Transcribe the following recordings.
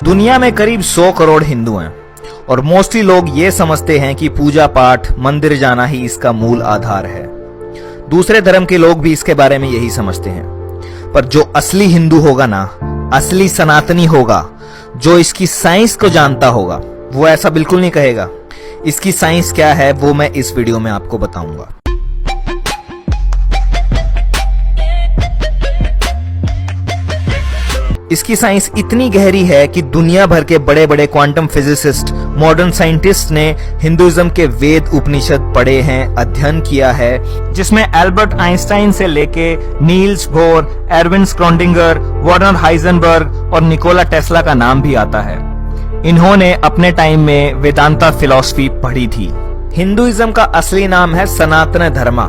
दुनिया में करीब 100 करोड़ हिंदू हैं और मोस्टली लोग ये समझते हैं कि पूजा पाठ मंदिर जाना ही इसका मूल आधार है। दूसरे धर्म के लोग भी इसके बारे में यही समझते हैं, पर जो असली हिंदू होगा ना, असली सनातनी होगा, जो इसकी साइंस को जानता होगा, वो ऐसा बिल्कुल नहीं कहेगा। इसकी साइंस क्या है वो मैं इस वीडियो में आपको बताऊंगा। इसकी साइंस इतनी गहरी है कि दुनिया भर के बड़े बड़े क्वांटम फिजिसिस्ट, मॉडर्न साइंटिस्ट ने हिंदुइज्म के वेद उपनिषद पढ़े हैं, अध्ययन किया है, जिसमें एल्बर्ट आइंस्टाइन से लेके Niels Bohr, Erwin Schrödinger, Werner Heisenberg और निकोला टेस्ला का नाम भी आता है। इन्होंने अपने टाइम में वेदांता फिलॉसफी पढ़ी थी। हिंदुइज्म का असली नाम है सनातन धर्मा।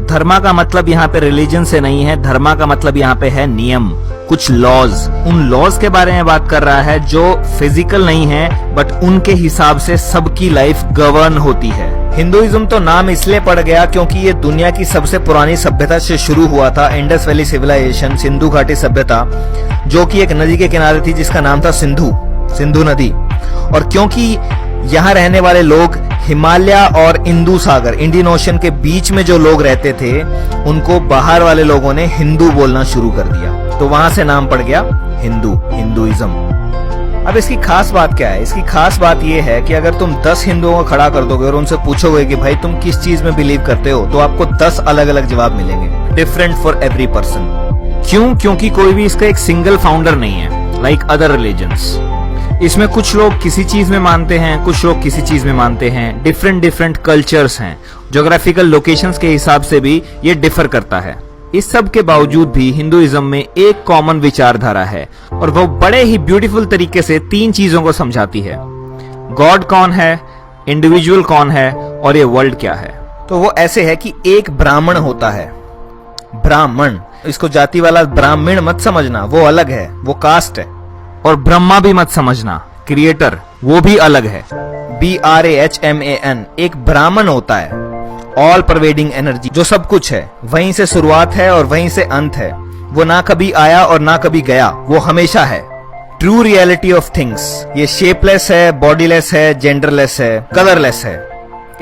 धर्मा का मतलब यहाँ पे रिलीजन से नहीं है, धर्मा का मतलब यहाँ पे है नियम, कुछ लॉज। उन लॉज के बारे में बात कर रहा है जो फिजिकल नहीं है, बट उनके हिसाब से सबकी लाइफ गवर्न होती है। हिंदुइज्म तो नाम इसलिए पड़ गया क्योंकि ये दुनिया की सबसे पुरानी सभ्यता से शुरू हुआ था, इंडस वैली सिविलाइजेशन, सिंधु घाटी सभ्यता, जो कि एक नदी के किनारे थी जिसका नाम था सिंधु नदी। और क्योंकि यहाँ रहने वाले लोग हिमालय और इंदु सागर, इंडियन ओशन के बीच में जो लोग रहते थे, उनको बाहर वाले लोगों ने हिंदू बोलना शुरू कर दिया, तो वहां से नाम पड़ गया हिंदुइज्म। अब इसकी खास बात क्या है? इसकी खास बात यह है कि अगर तुम 10 हिंदुओं को खड़ा कर दोगे और उनसे पूछोगे कि भाई तुम किस चीज में बिलीव करते हो, तो आपको 10 अलग अलग जवाब मिलेंगे, डिफरेंट फॉर एवरी पर्सन। क्यों? क्योंकि कोई भी इसका एक सिंगल फाउंडर नहीं है, लाइक अदर रिलीजन्स। इसमें कुछ लोग किसी चीज में मानते हैं, कुछ लोग किसी चीज में मानते हैं, डिफरेंट कल्चर्स हैं, ज्योग्राफिकल लोकेशंस के हिसाब से भी ये डिफर करता है। इस सब के बावजूद भी हिंदुइज्म में एक कॉमन विचारधारा है और वो बड़े ही ब्यूटीफुल तरीके से 3 चीजों को समझाती है। गॉड कौन है, इंडिविजुअल कौन है और ये वर्ल्ड क्या है। तो वो ऐसे है कि एक ब्राह्मण होता है, ब्राह्मण, इसको जाति वाला ब्राह्मण मत समझना, वो अलग है, वो कास्ट है। और ब्रह्मा भी मत समझना, क्रिएटर, वो भी अलग है, BRAHMAN। एक ब्राह्मण होता है, ऑल परवेडिंग एनर्जी, जो सब कुछ है, वहीं से शुरुआत है और वहीं से अंत है। वो ना कभी आया और ना कभी गया, वो हमेशा है। ट्रू रियलिटी ऑफ थिंग्स, ये शेपलेस है, बॉडीलेस है, जेंडरलेस है, कलरलेस है।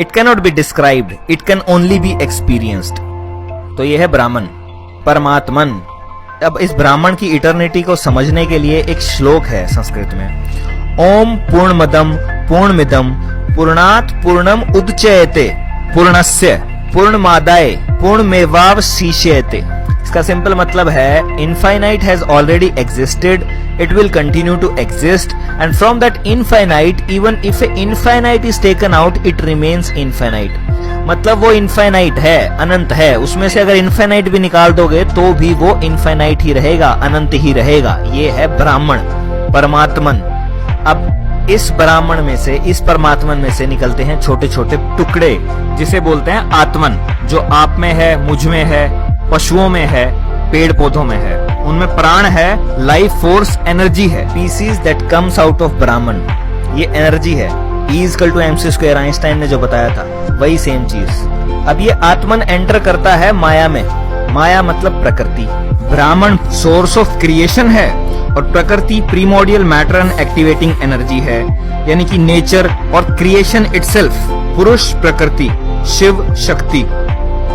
It can not be described, it can only be experienced. तो ये है ब्राह्मण, परमात्मन। अब इस ब्राह्मण की इटर्निटी को समझने के लिए एक श्लोक है संस्कृत में, ओम पूर्णमदम पूर्णमिदम पूर्णात् पूर्णम उदच्यते पूर्णस्य पूर्णमादाय पूर्णमेवावशिष्यते। इसका सिंपल मतलब है, infinite has already existed, it will continue to exist, and from that infinite even if a infinite is taken out it remains infinite. मतलब वो इनफाइनाइट है, अनंत है, उसमें से अगर इनफाइनाइट भी निकाल दोगे तो भी वो इनफाइनाइट ही रहेगा, अनंत ही रहेगा। ये है ब्राह्मण, परमात्मन। अब इस ब्राह्मण में से, इस परमात्मन में से निकलते हैं छोटे छोटे टुकड़े, जिसे बोलते हैं आत्मन, जो आप में है, मुझ में है, पशुओं में है, पेड़ पौधों में है। उनमें प्राण है, लाइफ फोर्स, एनर्जी है। Pieces that comes out of Brahman, ये एनर्जी है। E=mc², आइंस्टाइन ने जो बताया था, वही सेम चीज। अब ये आत्मन एंटर करता है माया में। माया मतलब प्रकृति। ब्राह्मण सोर्स ऑफ क्रिएशन है और प्रकृति primordial matter and activating energy है, यानी कि नेचर और क्रिएशन इटसेल्फ। पुरुष प्रकृति, Shiv Shakti,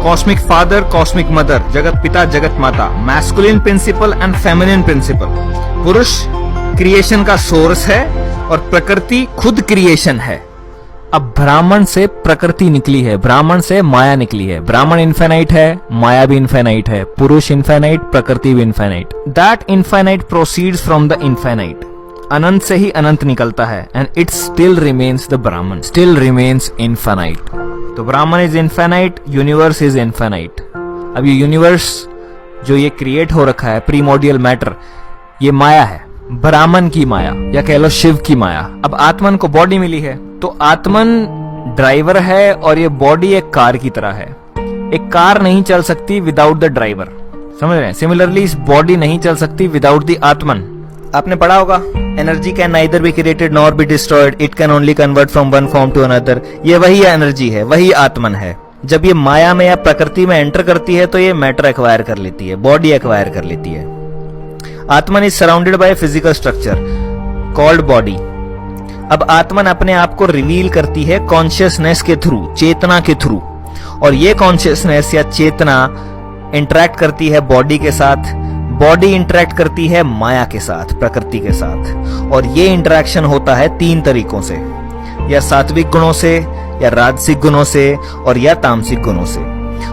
cosmic father, cosmic mother, जगत पिता, जगत माता, masculine principle and feminine principle. पुरुष क्रिएशन का सोर्स है और प्रकृति खुद क्रिएशन है। अब ब्राह्मण से प्रकृति निकली है, ब्राह्मण से माया निकली है। ब्राह्मण इनफाइनाइट है, माया भी इनफाइनाइट है, पुरुष इनफाइनाइट, प्रकृति भी infinite. That infinite proceeds from the infinite. अनंत से ही अनंत निकलता है, and it still remains the Brahman, still remains infinite. तो Brahman is infinite, universe is infinite. अब ये यूनिवर्स जो ये क्रिएट हो रखा है, प्रीमोडियल मैटर, ये माया है, ब्राह्मण की माया, या कह लो शिव की माया। अब आत्मन को बॉडी मिली है, तो आत्मन ड्राइवर है और ये बॉडी एक कार की तरह है। एक कार नहीं चल सकती विदाउट द ड्राइवर, समझ रहे हैं? सिमिलरली इस बॉडी नहीं चल सकती विदाउट द आत्मन। आपने पढ़ा होगा, energy can neither be created nor be destroyed, it can only convert from one form to another. ये वही एनर्जी है, वही आत्मन है। जब ये माया में या प्रकृति में एंटर करती है तो ये मैटर एक्वायर कर लेती है, बॉडी एक्वायर कर लेती है। Atman is surrounded by a physical structure called body. अब आत्मन अपने आप को रिवील करती है कॉन्शियसनेस के थ्रू, चेतना के थ्रू, और ये कॉन्शियसनेस या चेतना इंटरेक्ट करती है बॉडी के साथ, बॉडी इंटरेक्ट करती है माया के साथ, प्रकृति के साथ। और ये इंटरेक्शन होता है 3 तरीकों से, या सात्विक गुणों से, या राजसिक गुणों से, और या तामसिक गुणों से।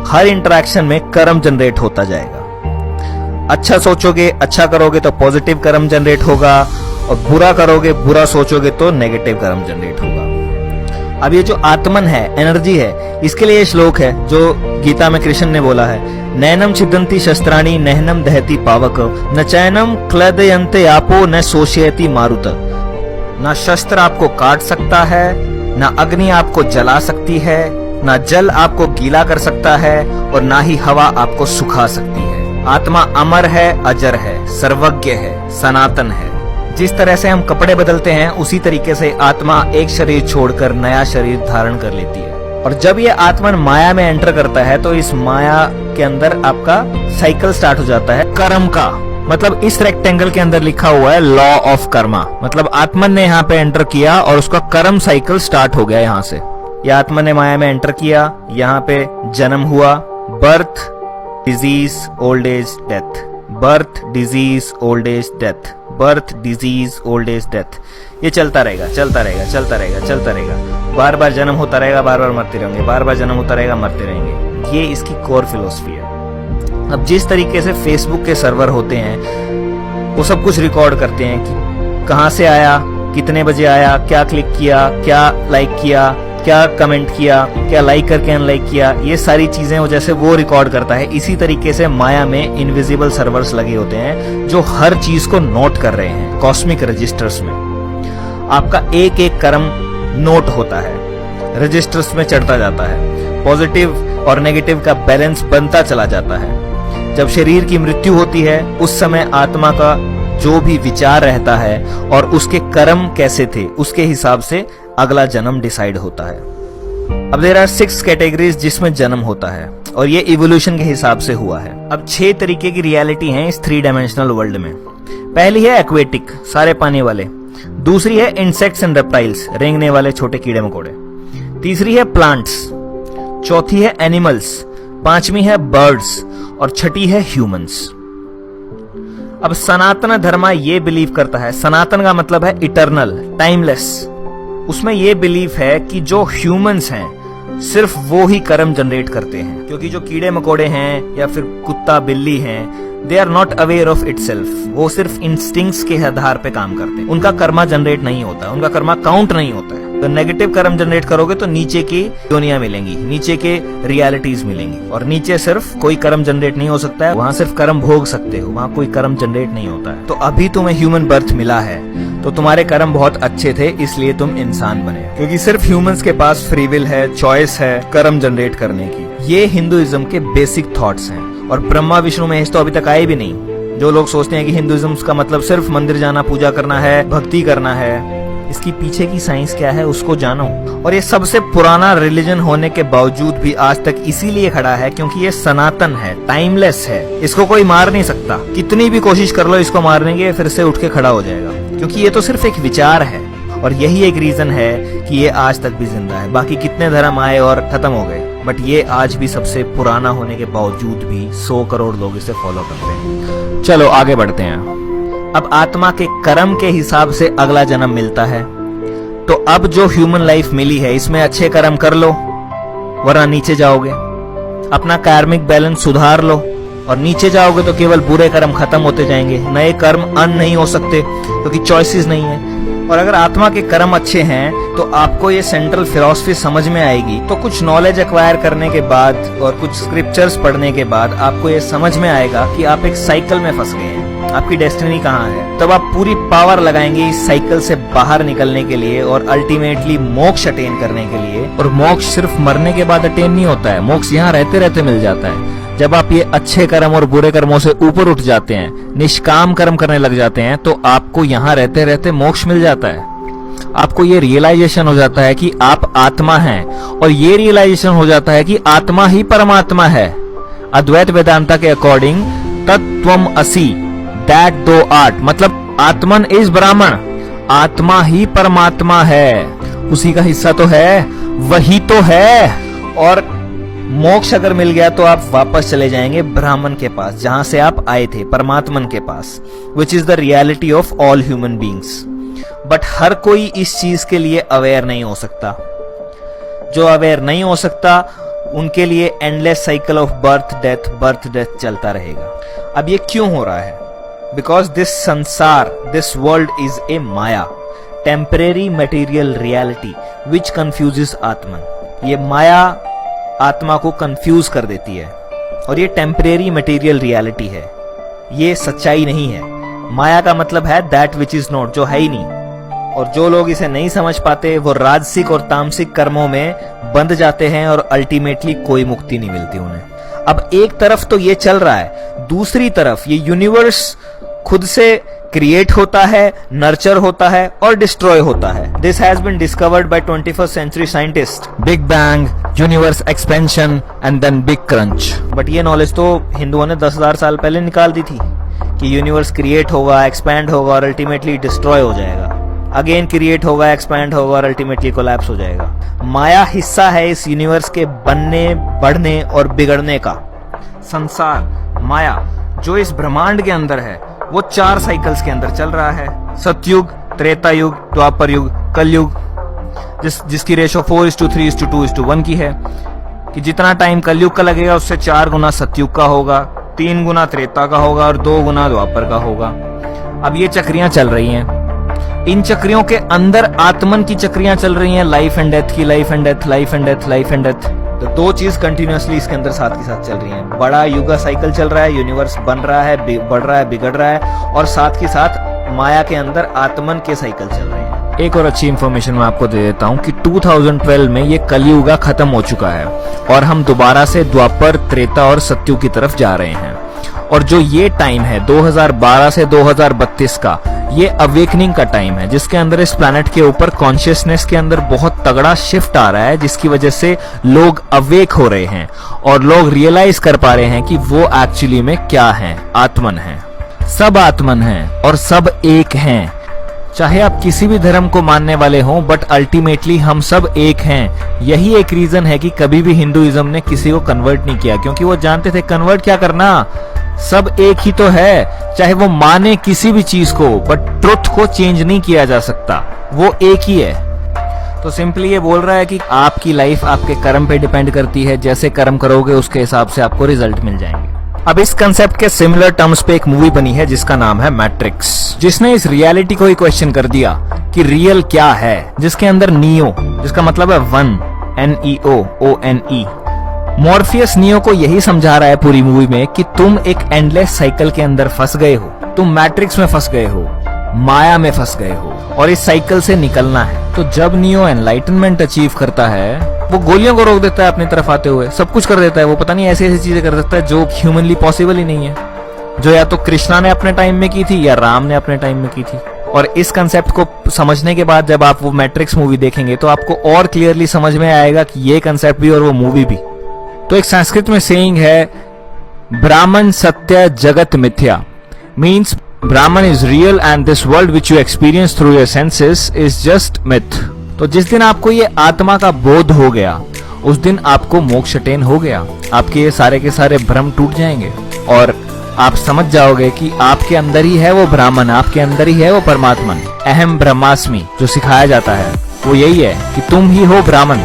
हर इंटरेक्शन में कर्म जनरेट होता जाएगा। अच्छा सोचोगे, अच्छा करोगे तो पॉजिटिव कर्म जनरेट होगा, और बुरा करोगे, बुरा सोचोगे तो नेगेटिव कर्म जनरेट होगा। अब ये जो आत्मन है, एनर्जी है, इसके लिए श्लोक है जो गीता में कृष्ण ने बोला है, नैनम छिदंती शस्त्राणि नहनम दहति पावक, न चैनम क्लदयन्ते आपो न शोषयति मारुत। ना शस्त्र आपको काट सकता है, ना अग्नि आपको जला सकती है, ना जल आपको गीला कर सकता है, और ना ही हवा आपको सुखा सकती है। आत्मा अमर है, अजर है, सर्वज्ञ है, सनातन है। जिस तरह से हम कपड़े बदलते हैं, उसी तरीके से आत्मा एक शरीर छोड़कर नया शरीर धारण कर लेती है। और जब ये आत्मन माया में एंटर करता है तो इस माया के अंदर आपका साइकिल स्टार्ट हो जाता है कर्म का। मतलब इस रेक्टेंगल के अंदर लिखा हुआ है लॉ ऑफ कर्मा। मतलब आत्मन ने यहाँ पे एंटर किया और उसका कर्म साइकिल स्टार्ट हो गया। यहाँ से ये आत्मन ने माया में एंटर किया, यहाँ पे जन्म हुआ, birth, disease, old age, death, birth, disease, old age, death, birth, disease, old age, death. ये चलता रहेगा, चलता रहेगा, चलता रहेगा, चलता रहेगा। बार बार जन्म होता रहेगा, बार बार मरते रहेंगे, बार बार जन्म होता रहेगा, मरते रहेंगे। ये इसकी कोर फिलोसफी है। अब जिस तरीके से फेसबुक के सर्वर होते हैं, वो सब कुछ रिकॉर्ड करते हैं कि कहाँ से आया, कितने बजे आया, क्या क्लिक किया, क्या लाइक किया, क्या कमेंट किया, क्या लाइक करके अनलाइक किया, ये सारी चीजें वो जैसे वो रिकॉर्ड करता है। इसी तरीके से माया में इनविजिबल सर्वर्स लगे होते हैं जो हर चीज को नोट कर रहे हैं। कॉस्मिक रजिस्टर्स में आपका एक एक कर्म नोट होता है, रजिस्टर्स में चढ़ता जाता है, पॉजिटिव और नेगेटिव का बैलेंस बनता चला जाता है। जब शरीर की मृत्यु होती है, उस समय आत्मा का जो भी विचार रहता है और उसके कर्म कैसे थे, उसके हिसाब से अगला जन्म डिसाइड होता है। अब देयर आर 6 कैटेगरीज जिसमें जन्म होता है, और ये इवोल्यूशन के हिसाब से हुआ है। अब 6 तरीके की रियलिटी है इस 3 डायमेंशनल वर्ल्ड में। पहली है एक्वेटिक, सारे पानी वाले। दूसरी है इंसेक्ट्स एंड रेप्टाइल्स, रेंगने वाले छोटे कीड़े मकोड़े। तीसरी है प्लांट्स। चौथी है एनिमल्स। पांचवी है बर्ड्स, और छठी है ह्यूमंस। अब सनातन धर्म ये बिलीव करता है, सनातन का मतलब है इटर्नल, टाइमलेस। उसमें ये बिलीफ है कि जो ह्यूमंस हैं सिर्फ वो ही कर्म जनरेट करते हैं, क्योंकि जो कीड़े मकोड़े हैं या फिर कुत्ता बिल्ली हैं, they are not aware of itself. वो सिर्फ इंस्टिंक्ट्स के आधार पे काम करते हैं, उनका कर्मा जनरेट नहीं होता, उनका कर्मा काउंट नहीं होता है। तो नेगेटिव कर्म जनरेट करोगे तो नीचे की दुनिया मिलेंगी, नीचे के रियलिटीज मिलेंगी, और नीचे सिर्फ कोई कर्म जनरेट नहीं हो सकता है, वहां सिर्फ कर्म भोग सकते हो, वहां कोई कर्म जनरेट नहीं होता है। तो अभी तुम्हें ह्यूमन बर्थ मिला है तो तुम्हारे कर्म बहुत अच्छे थे, इसलिए तुम इंसान बने, क्योंकि सिर्फ ह्यूमंस के पास फ्री विल है, चॉइस है कर्म जनरेट करने की। ये हिंदुइज्म के बेसिक थॉट्स हैं, और ब्रह्मा विष्णु महेश तो अभी तक आए भी नहीं। जो लोग सोचते हैं कि हिंदुइज्म का मतलब सिर्फ मंदिर जाना, पूजा करना है, भक्ति करना है, इसकी पीछे की साइंस क्या है उसको जानो। और ये सबसे पुराना रिलीजन होने के बावजूद भी आज तक इसीलिए खड़ा है क्योंकि ये सनातन है, टाइमलेस है, इसको कोई मार नहीं सकता। कितनी भी कोशिश कर लो इसको मारने की, फिर से उठ के खड़ा हो जाएगा, क्योंकि ये तो सिर्फ एक विचार है। और यही एक रीजन है कि ये आज तक भी जिंदा है। बाकी कितने धर्म आए और खत्म हो गए, बट ये आज भी सबसे पुराना होने के बावजूद भी 100 करोड़ लोग इसे फॉलो करते हैं। चलो आगे बढ़ते हैं। अब आत्मा के कर्म के हिसाब से अगला जन्म मिलता है। तो अब जो ह्यूमन लाइफ मिली है, इसमें अच्छे कर्म कर लो, वरना नीचे जाओगे। अपना कार्मिक बैलेंस सुधार लो, और नीचे जाओगे तो केवल बुरे कर्म खत्म होते जाएंगे, नए कर्म अन नहीं हो सकते क्योंकि चॉइसेस नहीं है। और अगर आत्मा के कर्म अच्छे हैं तो आपको ये सेंट्रल फिलॉसफी समझ में आएगी। तो कुछ नॉलेज एक्वायर करने के बाद और कुछ स्क्रिप्चर्स पढ़ने के बाद आपको ये समझ में आएगा कि आप एक साइकिल में फंस गए हैं, आपकी डेस्टिनी कहाँ है। तब आप पूरी पावर लगाएंगे इस साइकिल से बाहर निकलने के लिए और अल्टीमेटली मोक्ष अटेन करने के लिए। और मोक्ष सिर्फ मरने के बाद अटेन नहीं होता है, मोक्ष यहाँ रहते रहते मिल जाता है। जब आप ये अच्छे कर्म और बुरे कर्मों से ऊपर उठ जाते हैं, निष्काम कर्म करने लग जाते हैं, तो आपको यहाँ रहते रहते मोक्ष मिल जाता है। आपको ये रियलाइजेशन हो जाता है कि आप आत्मा हैं, और ये रियलाइजेशन हो जाता है कि आत्मा ही परमात्मा है। अद्वैत वेदांता के अकॉर्डिंग तत्त्वम असि, दैट दो आर्ट, मतलब आत्मन इज ब्राह्मण, आत्मा ही परमात्मा है, उसी का हिस्सा तो है, वही तो है। और मोक्ष अगर मिल गया तो आप वापस चले जाएंगे ब्राह्मण के पास, जहां से आप आए थे, परमात्मन के पास, which is the reality of all human beings. But हर कोई इस चीज के लिए अवेयर नहीं हो सकता। जो अवेयर नहीं हो सकता उनके लिए endless cycle of birth death चलता रहेगा। अब ये क्यों हो रहा है? बिकॉज दिस संसार, this world is a Maya, temporary material reality which confuses आत्मन। ये माया आत्मा को कंफ्यूज कर देती है, और ये टेम्परेरी मटेरियल रियलिटी है, ये सच्चाई नहीं है। माया का मतलब है दैट विच इज नॉट, जो है ही नहीं। और जो लोग इसे नहीं समझ पाते वो राजसिक और तामसिक कर्मों में बंध जाते हैं और अल्टीमेटली कोई मुक्ति नहीं मिलती उन्हें। अब एक तरफ तो ये चल रहा है, दूसरी तरफ ये यूनिवर्स खुद से क्रिएट होता है, नर्चर होता है और डिस्ट्रॉय होता है। This has been discovered by 21st century scientist. Big bang, universe expansion and then big crunch. But ये नॉलेज तो हिंदुओं ने 10,000 साल पहले निकाल दी थी कि यूनिवर्स क्रिएट होगा, एक्सपैंड होगा और अल्टीमेटली डिस्ट्रॉय हो जाएगा, अगेन क्रिएट होगा, एक्सपैंड होगा और अल्टीमेटली कोलैप्स हो जाएगा। माया हिस्सा है इस यूनिवर्स के बनने, बढ़ने और बिगड़ने का। संसार, माया, जो इस ब्रह्मांड के अंदर है, वो 4 साइकिल्स के अंदर चल रहा है। सतयुग, त्रेता युग, द्वापर युग, कलयुग, जिसकी रेशो 4:3:2:1 की है, कि जितना टाइम कलयुग का लगेगा उससे 4 गुना सतयुग का होगा, 3 गुना त्रेता का होगा और 2 गुना द्वापर का होगा। अब ये चक्रियां चल रही हैं, इन चक्रियों के अंदर आत्मन की चक्रियां चल रही हैं, लाइफ एंड डेथ की, life and death, life and death, life and death. तो 2 चीज कंटिन्यूअसली इसके अंदर साथ के साथ चल रही हैं। बड़ा युगा साइकिल चल रहा है, यूनिवर्स बन रहा है, बढ़ रहा है, बिगड़ रहा है, और साथ के साथ माया के अंदर आत्मन के साइकिल चल रहे हैं। एक और अच्छी इंफॉर्मेशन मैं आपको दे देता हूँ कि 2012 में ये कलियुगा खत्म हो चुका है और हम दोबारा से द्वापर, त्रेता और सतयुग की तरफ जा रहे हैं। और जो ये टाइम है 2012 से 2032 का, ये अवेकनिंग का टाइम है, जिसके अंदर इस प्लैनेट के ऊपर कॉन्शियसनेस के अंदर बहुत तगड़ा शिफ्ट आ रहा है, जिसकी वजह से लोग अवेक हो रहे हैं और लोग रियलाइज कर पा रहे हैं कि वो एक्चुअली में क्या है, आत्मन है। सब आत्मन हैं और सब एक हैं। चाहे आप किसी भी धर्म को मानने वाले हों, बट अल्टीमेटली हम सब एक हैं। यही एक रीजन है कि कभी भी हिंदुइज्म ने किसी को कन्वर्ट नहीं किया, क्योंकि वो जानते थे कन्वर्ट क्या करना, सब एक ही तो है। चाहे वो माने किसी भी चीज को, बट ट्रुथ को चेंज नहीं किया जा सकता, वो एक ही है। तो सिंपली ये बोल रहा है कि आपकी लाइफ आपके कर्म पे डिपेंड करती है, जैसे कर्म करोगे उसके हिसाब से आपको रिजल्ट मिल जाएंगे। अब इस कंसेप्ट के सिमिलर टर्म्स पे एक मूवी बनी है जिसका नाम है मैट्रिक्स, जिसने इस रियलिटी को ही क्वेश्चन कर दिया कि रियल क्या है, जिसके अंदर नियो, जिसका मतलब है 1, NEO, मॉर्फियस नियो को यही समझा रहा है पूरी मूवी में कि तुम एक एंडलेस साइकिल के अंदर फंस गए हो, तुम मैट्रिक्स में फंस गए हो, माया में फंस गए हो और इस साइकिल से निकलना है। तो जब नियो एनलाइटनमेंट अचीव करता है, वो गोलियों को रोक देता है अपनी तरफ आते हुए, सब कुछ कर देता है, वो पता नहीं ऐसी ऐसी चीजें कर सकता है जो ह्यूमनली पॉसिबल ही नहीं है, जो या तो कृष्णा ने अपने टाइम में की थी या राम ने अपने टाइम में की थी। और इस कंसेप्ट को समझने के बाद जब आप वो मैट्रिक्स मूवी देखेंगे तो आपको और क्लियरली समझ में आएगा कि ये कंसेप्ट भी और वो मूवी भी। तो एक संस्कृत में सेइंग है, ब्राह्मण सत्य जगत मिथ्या, means Brahman is real and this world which you experience through your senses is just myth। तो जिस दिन आपको ये आत्मा का बोध हो गया, उस दिन आपको मोक्ष अटेन हो गया, आपके ये सारे के सारे भ्रम टूट जाएंगे और आप समझ जाओगे कि आपके अंदर ही है वो ब्राह्मण, आपके अंदर ही है वो परमात्मन। अहम ब्रह्मास्मि जो सिखाया जाता है वो यही है कि तुम ही हो ब्राह्मण,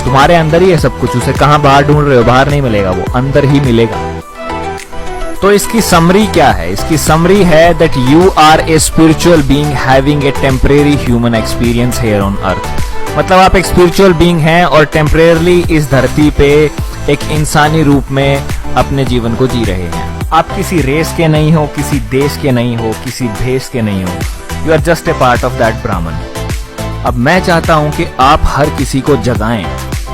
तुम्हारे अंदर ही है सब कुछ, उसे कहाँ बाहर ढूंढ रहे हो, बाहर नहीं मिलेगा, वो अंदर ही मिलेगा। तो इसकी समरी क्या है? इसकी समरी है that you are a spiritual being having a temporary human experience here on earth. मतलब आप एक स्पिरिचुअल बीइंग हैं और टेम्परेरली इस धरती पे एक इंसानी रूप में अपने जीवन को जी रहे हैं। आप किसी रेस के नहीं हो, किसी देश के नहीं हो, किसी भेष के नहीं हो, you are just a part of that Brahman. अब मैं चाहता हूं कि आप हर किसी को जगाएं,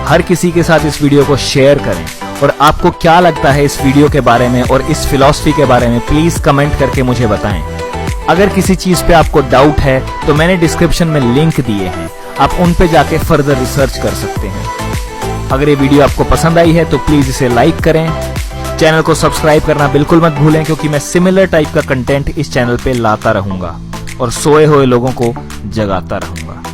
हर किसी के साथ इस वीडियो को शेयर करें, और आपको क्या लगता है इस वीडियो के बारे में और इस फिलॉसफी के बारे में प्लीज कमेंट करके मुझे बताएं। अगर किसी चीज पे आपको डाउट है तो मैंने डिस्क्रिप्शन में लिंक दिए हैं, आप उन पे जाके फर्दर रिसर्च कर सकते हैं। अगर ये वीडियो आपको पसंद आई है तो प्लीज इसे लाइक करें, चैनल को सब्सक्राइब करना बिल्कुल मत भूलें, क्योंकि मैं सिमिलर टाइप का कंटेंट इस चैनल पे लाता रहूंगा। और सोए हुए लोगों को जगाता रहूंगा।